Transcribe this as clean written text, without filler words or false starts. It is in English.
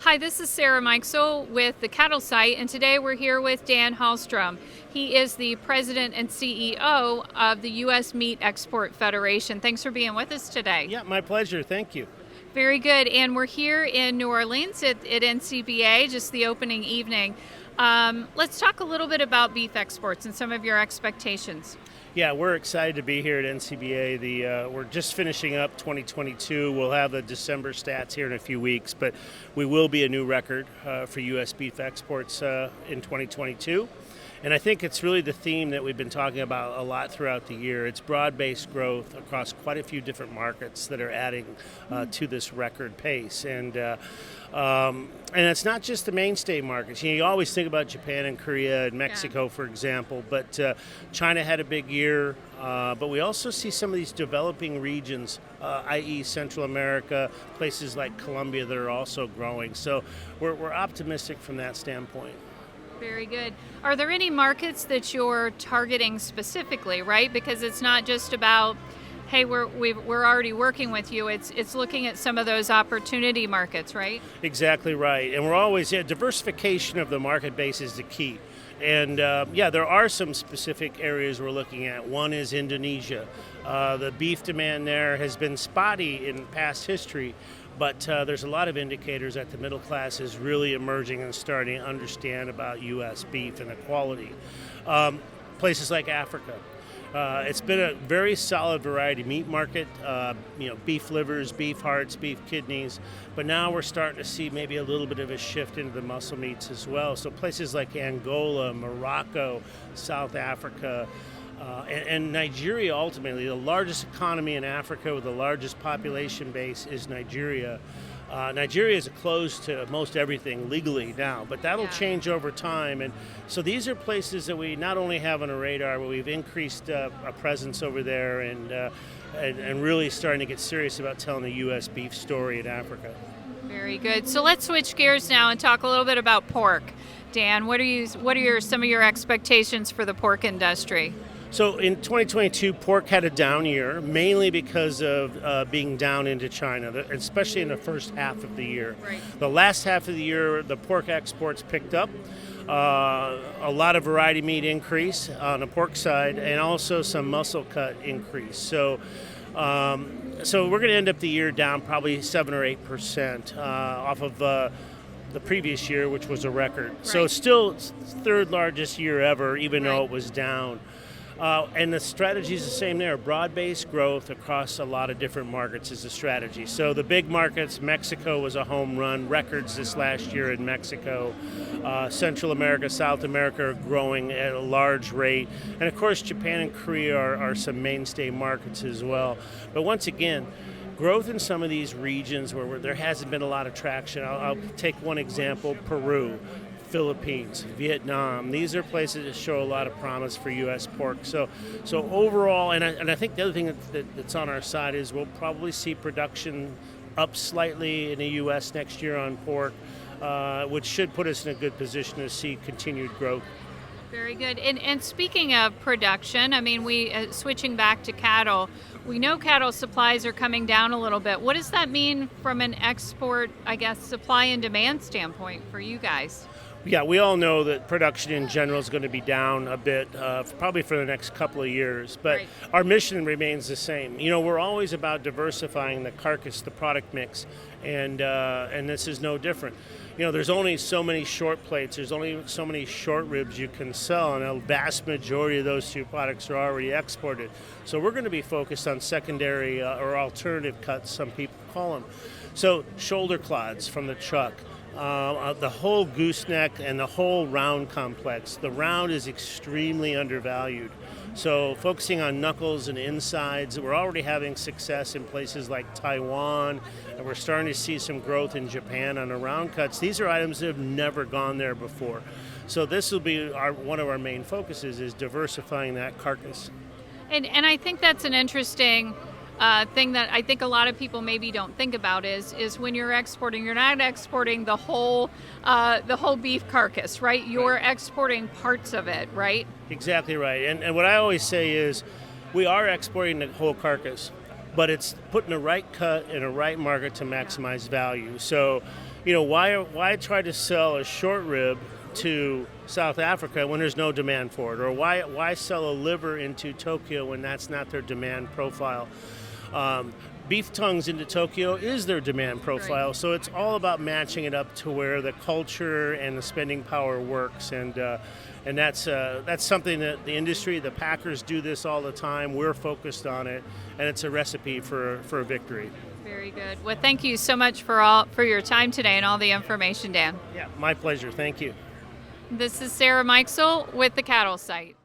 Hi, this is Sarah Mikesell with the Cattle Site, and today we're here with Dan Halstrom. He is the president and CEO of the U.S. Meat Export Federation. Thanks for being with us today. Yeah, my pleasure. Thank you. Very good. And we're here in New Orleans at NCBA, just the opening evening. Let's talk a little bit about beef exports and some of your expectations. Yeah, we're excited to be here at NCBA. We're just finishing up 2022. We'll have the December stats here in a few weeks, but we will be a new record for U.S. beef exports in 2022. And I think it's really the theme that we've been talking about a lot throughout the year. It's broad-based growth across quite a few different markets that are adding to this record pace. And it's not just the mainstay markets. You always think about Japan and Korea and Mexico, for example, but China had a big year. But we also see some of these developing regions, i.e. Central America, places like Colombia that are also growing. So we're optimistic from that standpoint. Very good. Are there any markets that you're targeting specifically, right? Because it's not just about, hey, we're already working with you. It's looking at some of those opportunity markets, right? Exactly right. And we're always, diversification of the market base is the key. And there are some specific areas we're looking at. One is Indonesia. The beef demand there has been spotty in past history, but there's a lot of indicators that the middle class is really emerging and starting to understand about U.S. beef and the quality. Places like Africa. It's been a very solid variety meat market, beef livers, beef hearts, beef kidneys, but now we're starting to see maybe a little bit of a shift into the muscle meats as well. So places like Angola, Morocco, South Africa, and Nigeria, ultimately, the largest economy in Africa with the largest population base is Nigeria. Nigeria is closed to most everything legally now, but that'll change over time. And so these are places that we not only have on our radar, but we've increased our presence over there and really starting to get serious about telling the U.S. beef story in Africa. Very good. So let's switch gears now and talk a little bit about pork. Dan, what are some of your expectations for the pork industry? So in 2022, pork had a down year, mainly because of being down into China, especially in the first half of the year. Right. The last half of the year, the pork exports picked up. A lot of variety meat increase on the pork side, and also some muscle cut increase. So we're going to end up the year down probably 7 or 8% off of the previous year, which was a record. Right. So it's still third largest year ever, even though it was down. And the strategy is the same there. Broad-based growth across a lot of different markets is the strategy. So the big markets, Mexico was a home run, records this last year in Mexico. Central America, South America are growing at a large rate. And of course, Japan and Korea are some mainstay markets as well. But once again, growth in some of these regions where there hasn't been a lot of traction. I'll take one example, Peru. Philippines, Vietnam. These are places that show a lot of promise for U.S. pork. So overall, and I think the other thing that's on our side is we'll probably see production up slightly in the U.S. next year on pork, which should put us in a good position to see continued growth. Very good. And speaking of production, I mean, switching back to cattle, we know cattle supplies are coming down a little bit. What does that mean from an export, supply and demand standpoint for you guys? Yeah, we all know that production in general is going to be down a bit, probably for the next couple of years. But Our mission remains the same. We're always about diversifying the carcass, the product mix, and this is no different. There's only so many short plates, there's only so many short ribs you can sell, and a vast majority of those two products are already exported. So we're going to be focused on secondary or alternative cuts, some people call them. So shoulder clods from the chuck. The whole gooseneck and the whole round complex. The round is extremely undervalued. So focusing on knuckles and insides, we're already having success in places like Taiwan, and we're starting to see some growth in Japan on the round cuts. These are items that have never gone there before. So this will be one of our main focuses, is diversifying that carcass. And I think that's an interesting thing that I think a lot of people maybe don't think about is when you're exporting, you're not exporting the whole beef carcass, right? You're exporting parts of it, right? Exactly right. And what I always say is we are exporting the whole carcass, but it's putting the right cut in a right market to maximize value. So why try to sell a short rib to South Africa when there's no demand for it, or why sell a liver into Tokyo when that's not their demand profile? Beef tongues into Tokyo is their demand profile, Right. so it's all about matching it up to where the culture and the spending power works, and that's something that the industry, the packers, do this all the time. We're focused on it, and it's a recipe for a victory. Very good. Well, thank you so much for your time today and all the information, Dan. Yeah, my pleasure. Thank you. This is Sarah Mikesell with the Cattle Site.